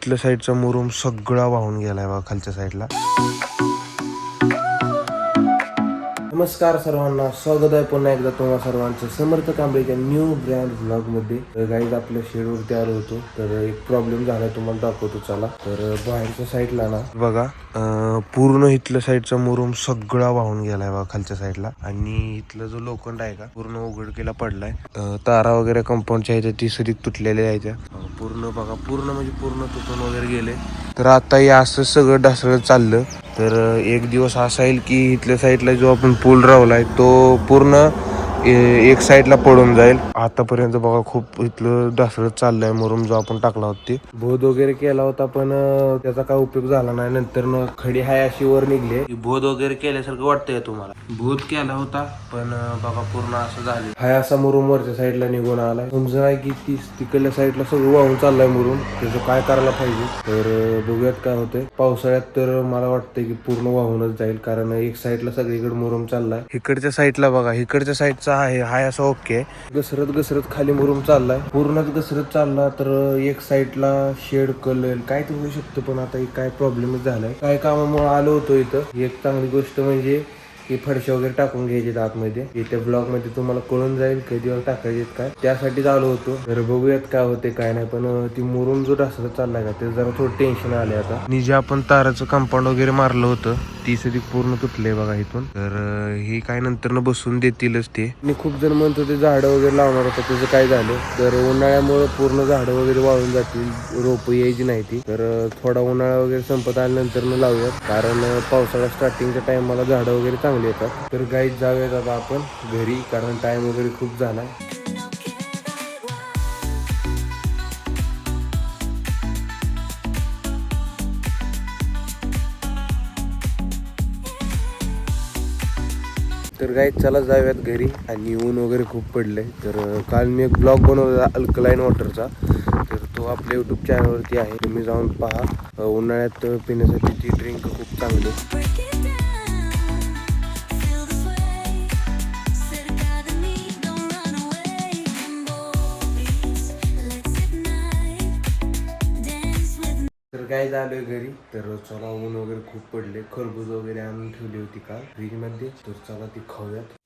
इथल्या साईडचा मुरुम सगळा वाहून गेलाय बघा खालच्या साईडला. नमस्कार सर्वांना, स्वागत आहे पुन्हा एकदा तुम्हा सर्वांचं समर्थ कांबळेच्या न्यू ब्रँड व्लॉगमध्ये. तर गाईज आपल्या शेडवरती आलो होतो, तर एक प्रॉब्लेम झाला तुम्हाला दाखवतो चला. तर बाहेरच्या साईडला ना बघा पूर्ण इथल्या साईडचा मुरुम सगळा वाहून गेलाय बघा खालच्या साईडला. आणि इथलं जो लोखंड आहे का पूर्ण उघडकीला पडलाय. तारा वगैरे कंपाऊंडच्या ह्याच्या ती सरी तुटलेल्या यायच्या पूर्ण बघा, पूर्ण म्हणजे पूर्ण तुटून वगैरे गेले. तर आता हे असं सगळं ढासळत चाललं. तर एक दिवस असा येईल की इथल्या साईडला जो आपण पूल रावलाय तो पूर्ण एक साईडला पडून जाईल. आतापर्यंत बघा खूप इथलं ढासळत चाललंय मुरुम जो आपण टाकला होता ते. बोध वगैरे केला होता पण त्याचा काय उपयोग झाला नाही. नंतर खडी हाय अशी वर निघली. बोध वगैरे केल्यासारखं वाटतंय तुम्हाला. बोध केला होता पण बघा पूर्ण असं झालं. हाय असा मुरुम वरच्या साईडला निघून आलाय. समजा आहे की तिकडल्या साईडला सगळं वाहून चाललाय मुरुम. त्याचं काय करायला पाहिजे तर बघूयात काय होतंय. पावसाळ्यात तर मला वाटतंय की पूर्ण वाहूनच जाईल, कारण एक साईडला सगळीकडे मुरुम चाललाय. इकडच्या साईडला बघा, इकडच्या साईडचा आहे हाय असं ओके. घसरत खाली मुरुम चाललाय, पूर्णच घसरत चालला. तर एक साईडला शेड कलर काय ते होऊ शकतं, पण आता काय प्रॉब्लेमच झालाय. काय कामामुळे आलो होतो इथं. एक चांगली गोष्ट म्हणजे की फरशा वगैरे टाकून घ्यायचे आतमध्ये. इथे ब्लॉग मध्ये तुम्हाला कळून जाईल कधी टाकायचे काय, त्यासाठीच आलो होतो. तर बघूयात काय होते काय नाही. पण ती मुरुम जो ढासळत चाललाय का ते जरा थोडं टेन्शन आले आता. आणि जे आपण ताराचं कंपाऊंड वगैरे मारलं होतं ती सगळी पूर्ण तुटले बघा इथून. तर हे काय नंतर बसून देतीलच ते. आणि खूप जण म्हणत होते झाडं वगैरे लावणार होतं, त्याचं काय झालं तर उन्हाळ्यामुळे पूर्ण झाडं वगैरे वाळून जातील, रोप यायची नाही ती. तर थोडा उन्हाळा वगैरे संपत आल्यानंतर लावूयात, कारण पावसाळा स्टार्टिंगच्या टाइमला झाडं वगैरे चांगली येतात. तर गाईज जाऊयात आता आपण घरी, कारण टाइम वगैरे खूप झालाय. तर गाईज चला जाऊयात घरी. आणि ऊन वगैरे खूप पडलंय. तर काल मी एक ब्लॉग बनवला अल्कलाईन वॉटरचा, तर तो आपल्या यूट्यूब चॅनलवरती आहे, तुम्ही जाऊन पहा. उन्हाळ्यात पिण्यासाठी ती ड्रिंक खूप चांगली. तर काय झालंय घरी. तर चला ऊन वगैरे खूप पडले. खरबूज वगैरे आणून ठेवली होती काल फ्रीज मध्ये, तर चला ती खाऊयात.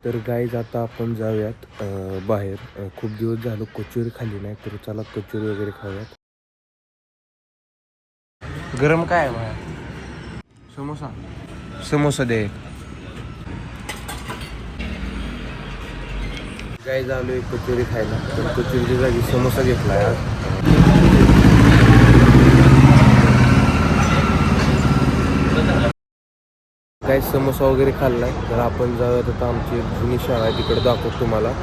तर गाईज आता आपण जाऊयात बाहेर. खूप दिवस झालो कचोरी खाल्ली नाही, तर चला कचोरी वगैरे खाऊयात. गरम काय आहे बाहेर? समोसा दे. गाईज आलोय कचोरी खायला, तर कचोरीच्या जागी समोसा घेतलाय आज. काही समोसा वगैरे खाल्लाय. तर आपण जाऊयात आता आमची एक जुनी शाळा आहे तिकडे दाखवतो तुम्हाला.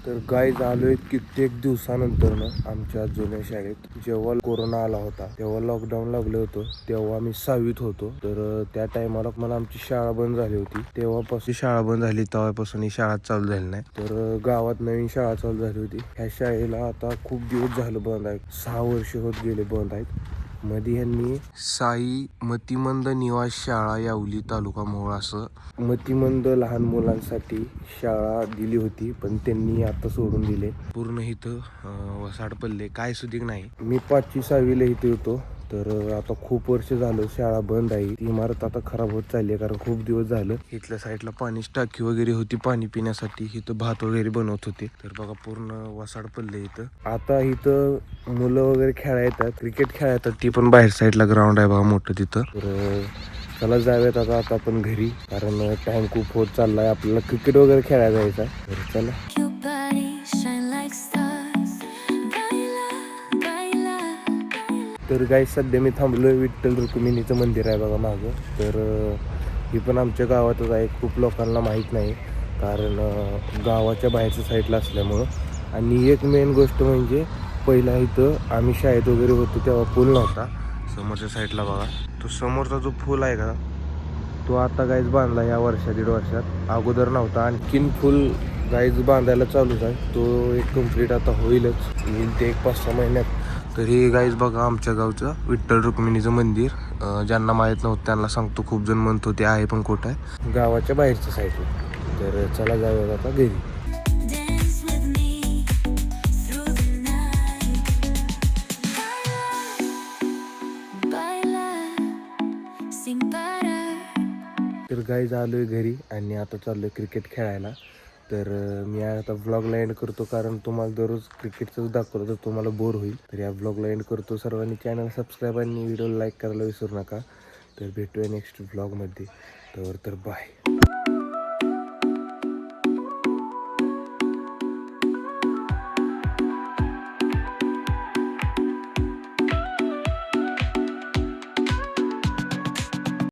तर गाईज आलोय कित्येक दिवसानंतर ना आमच्या जुन्या शाळेत. जेव्हा कोरोना आला होता तेव्हा लॉकडाऊन लागलं होतं, तेव्हा मी 6वीत होतो. तर त्या टायमाला मला आमची शाळा बंद झाली होती. तेव्हापासून शाळा बंद झाली, तेव्हापासून ही शाळा चालू झाली नाही. तर गावात नवीन शाळा चालू झाली होती. ह्या शाळेला आता खूप दिवस झालं बंद आहे, 6 वर्ष होत गेले बंद आहेत. मध्ये यांनी साई मतिमंद निवास शाळा यावली तालुका मोहोळ असं मतिमंद लहान मुलांसाठी शाळा दिली होती, पण त्यांनी आता सोडून दिले. पूर्ण इथं वसाड पडले, काय सुधीक नाही. मी 5वी 6वीला इथे होतो. तर आता खूप वर्ष झालं शाळा बंद आहे. ती इमारत आता खराब होत चालली आहे, कारण खूप दिवस झालं. इथल्या साईडला पाणीची टाकी वगैरे होती पाणी पिण्यासाठी, इथं भात वगैरे बनवत होते. तर बघा पूर्ण वसाड पडले इथं. आता इथं मुलं वगैरे खेळायला येतात, क्रिकेट खेळायला येतात. ती पण बाहेर साईडला ग्राउंड आहे बघा मोठं तिथं. तर चला जाऊयात आता आपण घरी, कारण टाइम खूप होत चाललाय. आपल्याला क्रिकेट वगैरे खेळायला जायचं आहे. तर चला. तर गाईज सध्या मी थांबलोय विठ्ठल रुक्मिणीचं मंदिर आहे बघा मागं. तर ही पण आमच्या गावातच आहे. खूप लोकांना माहीत नाही, कारण गावाच्या बाहेरच्या साईडला असल्यामुळं. आणि एक मेन गोष्ट म्हणजे पहिला इथं आम्ही शाळेत वगैरे होतो तेव्हा पूल नव्हता. समोरच्या साईडला बघा, तो समोरचा जो पूल आहे का, तो आता गाईज बांधला या वर्षात 1.5 वर्षात. अगोदर नव्हता. आणखीन फुल गाईज बांधायला चालूच आहे. तो एक कंप्लीट आता होईलच, येईल ते 1-5-6 महिन्यात. तरी गाईज बघा, आमच्या गावचं विठ्ठल रुक्मिणीचं मंदिर, ज्यांना माहीत नव्हतं त्यांना सांगतो, खूप जण म्हणतो ते आहे पण कुठं आहे, गावाच्या बाहेरच्या साईडला. तर चला जाऊया आता घरी. तर गाईज आलोय घरी आणि आता चाललोय क्रिकेट खेळायला. तर मी आता व्लॉगला एंड करतो, कारण तुम्हाला दररोज क्रिकेटचंच दाखवलं तर तुम्हाला बोर होईल. तर या व्लॉगला एंड करतो. सर्वांनी चॅनल सबस्क्राईब आणि व्हिडिओला लाईक करायला विसरू नका. तर भेटूया नेक्स्ट व्लॉगमध्ये. तर बाय.